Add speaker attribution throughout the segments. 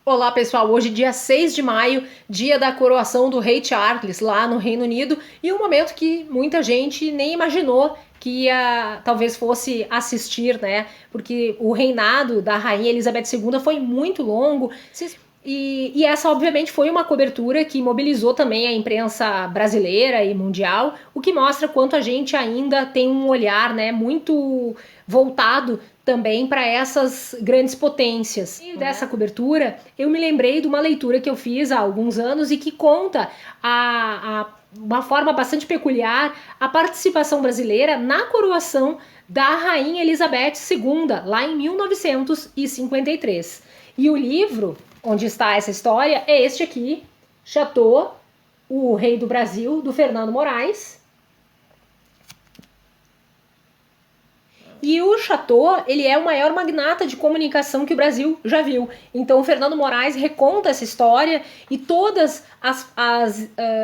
Speaker 1: Olá pessoal, hoje dia 6 de maio, dia da coroação do rei Charles lá no Reino Unido e um momento que muita gente nem imaginou que talvez fosse assistir, né? Porque o reinado da rainha Elizabeth II foi muito longo e essa obviamente foi uma cobertura que mobilizou também a imprensa brasileira e mundial, o que mostra quanto a gente ainda tem um olhar, né, muito voltado também para essas grandes potências. E dessa cobertura, eu me lembrei de uma leitura que eu fiz há alguns anos e que conta uma forma bastante peculiar a participação brasileira na coroação da Rainha Elizabeth II, lá em 1953. E o livro onde está essa história é este aqui, Chateau, o Rei do Brasil, do Fernando Moraes. E o Chateau, ele é o maior magnata de comunicação que o Brasil já viu. Então o Fernando Moraes reconta essa história e todas as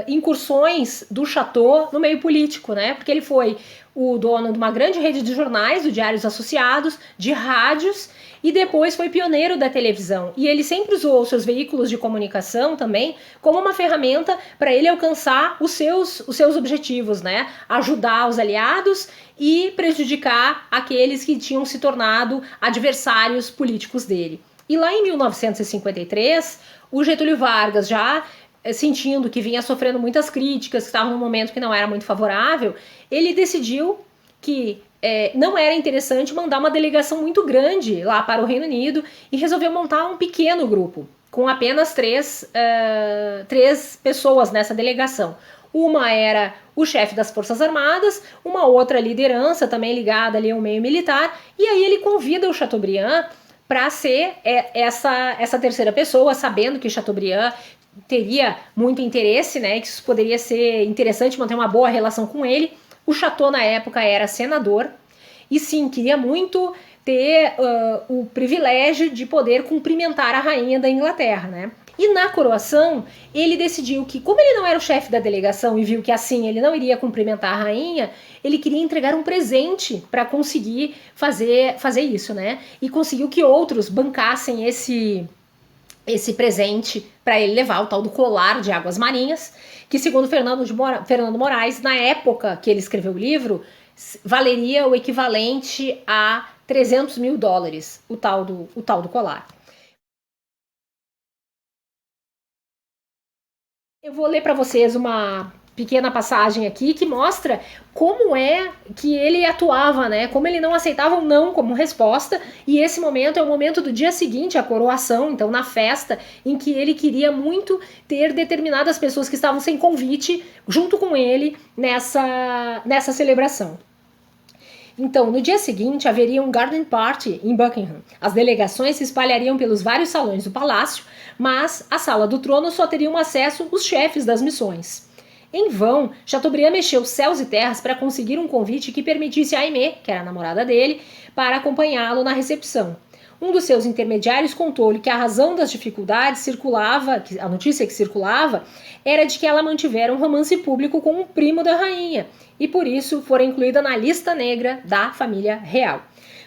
Speaker 1: incursões do Chateau no meio político, né? Porque ele foi o dono de uma grande rede de jornais, do Diários Associados, de rádios, e depois foi pioneiro da televisão. E ele sempre usou os seus veículos de comunicação também como uma ferramenta para ele alcançar os seus objetivos, né? Ajudar os aliados e prejudicar aqueles que tinham se tornado adversários políticos dele. E lá em 1953, o Getúlio Vargas, já sentindo que vinha sofrendo muitas críticas, que estava num momento que não era muito favorável, ele decidiu que não era interessante mandar uma delegação muito grande lá para o Reino Unido e resolveu montar um pequeno grupo, com apenas três pessoas nessa delegação. Uma era o chefe das Forças Armadas, uma outra liderança também ligada ali ao meio militar, e aí ele convida o Chateaubriand para ser essa terceira pessoa, sabendo que Chateaubriand teria muito interesse, né, que isso poderia ser interessante manter uma boa relação com ele. O Chateau na época era senador e sim, queria muito ter o privilégio de poder cumprimentar a rainha da Inglaterra, né? E na coroação, ele decidiu que, como ele não era o chefe da delegação e viu que assim ele não iria cumprimentar a rainha, ele queria entregar um presente para conseguir fazer isso, né? E conseguiu que outros bancassem esse presente para ele levar, o tal do colar de águas marinhas, que segundo Fernando Moraes, na época que ele escreveu o livro, valeria o equivalente a $300 mil, o tal do colar. Eu vou ler para vocês uma pequena passagem aqui que mostra como é que ele atuava, né? Como ele não aceitava o não como resposta, e esse momento é o momento do dia seguinte à coroação, então na festa, em que ele queria muito ter determinadas pessoas que estavam sem convite junto com ele nessa celebração. Então, no dia seguinte, haveria um garden party em Buckingham. As delegações se espalhariam pelos vários salões do palácio, mas à sala do trono só teriam acesso os chefes das missões. Em vão, Chateaubriand mexeu céus e terras para conseguir um convite que permitisse a Aimée, que era a namorada dele, para acompanhá-lo na recepção. Um dos seus intermediários contou-lhe que a razão das dificuldades a notícia que circulava, era de que ela mantivera um romance público com um primo da rainha, e por isso fora incluída na lista negra da família real.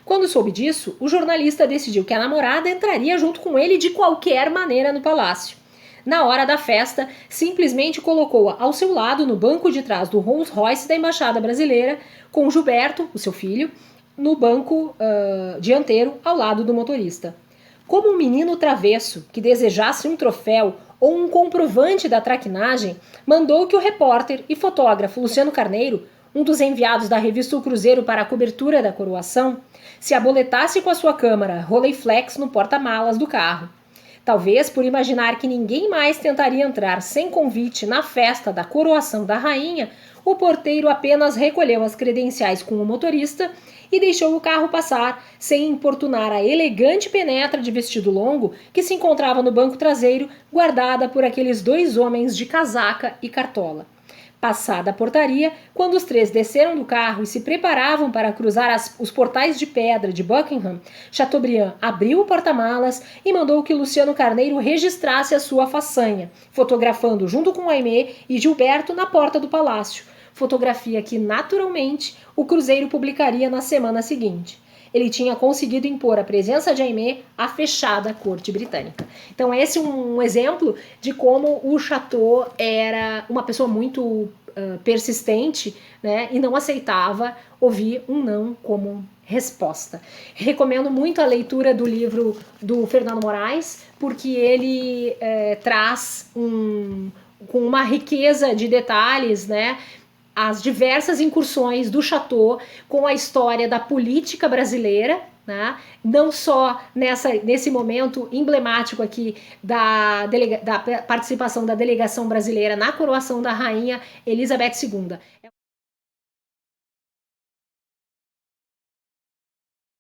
Speaker 1: Quando soube disso, o jornalista decidiu que a namorada entraria junto com ele de qualquer maneira no palácio. Na hora da festa, simplesmente colocou-a ao seu lado no banco de trás do Rolls Royce da Embaixada Brasileira, com Gilberto, o seu filho, no banco dianteiro ao lado do motorista. Como um menino travesso que desejasse um troféu ou um comprovante da traquinagem, mandou que o repórter e fotógrafo Luciano Carneiro, um dos enviados da revista O Cruzeiro para a cobertura da coroação, se aboletasse com a sua câmera Rolleiflex no porta-malas do carro. Talvez por imaginar que ninguém mais tentaria entrar sem convite na festa da coroação da rainha, o porteiro apenas recolheu as credenciais com o motorista e deixou o carro passar, sem importunar a elegante penetra de vestido longo que se encontrava no banco traseiro, guardada por aqueles dois homens de casaca e cartola. Passada a portaria, quando os três desceram do carro e se preparavam para cruzar os portais de pedra de Buckingham, Chateaubriand abriu o porta-malas e mandou que Luciano Carneiro registrasse a sua façanha, fotografando junto com Aimée e Gilberto na porta do palácio, fotografia que, naturalmente, o Cruzeiro publicaria na semana seguinte. ele tinha conseguido impor a presença de Aimé à fechada corte britânica. Então esse é um exemplo de como o Chateau era uma pessoa muito persistente, né, e não aceitava ouvir um não como resposta. Recomendo muito a leitura do livro do Fernando Moraes, porque ele traz com uma riqueza de detalhes, né, as diversas incursões do Chateau com a história da política brasileira, né? Não só nesse momento emblemático aqui da participação da delegação brasileira na coroação da rainha Elizabeth II.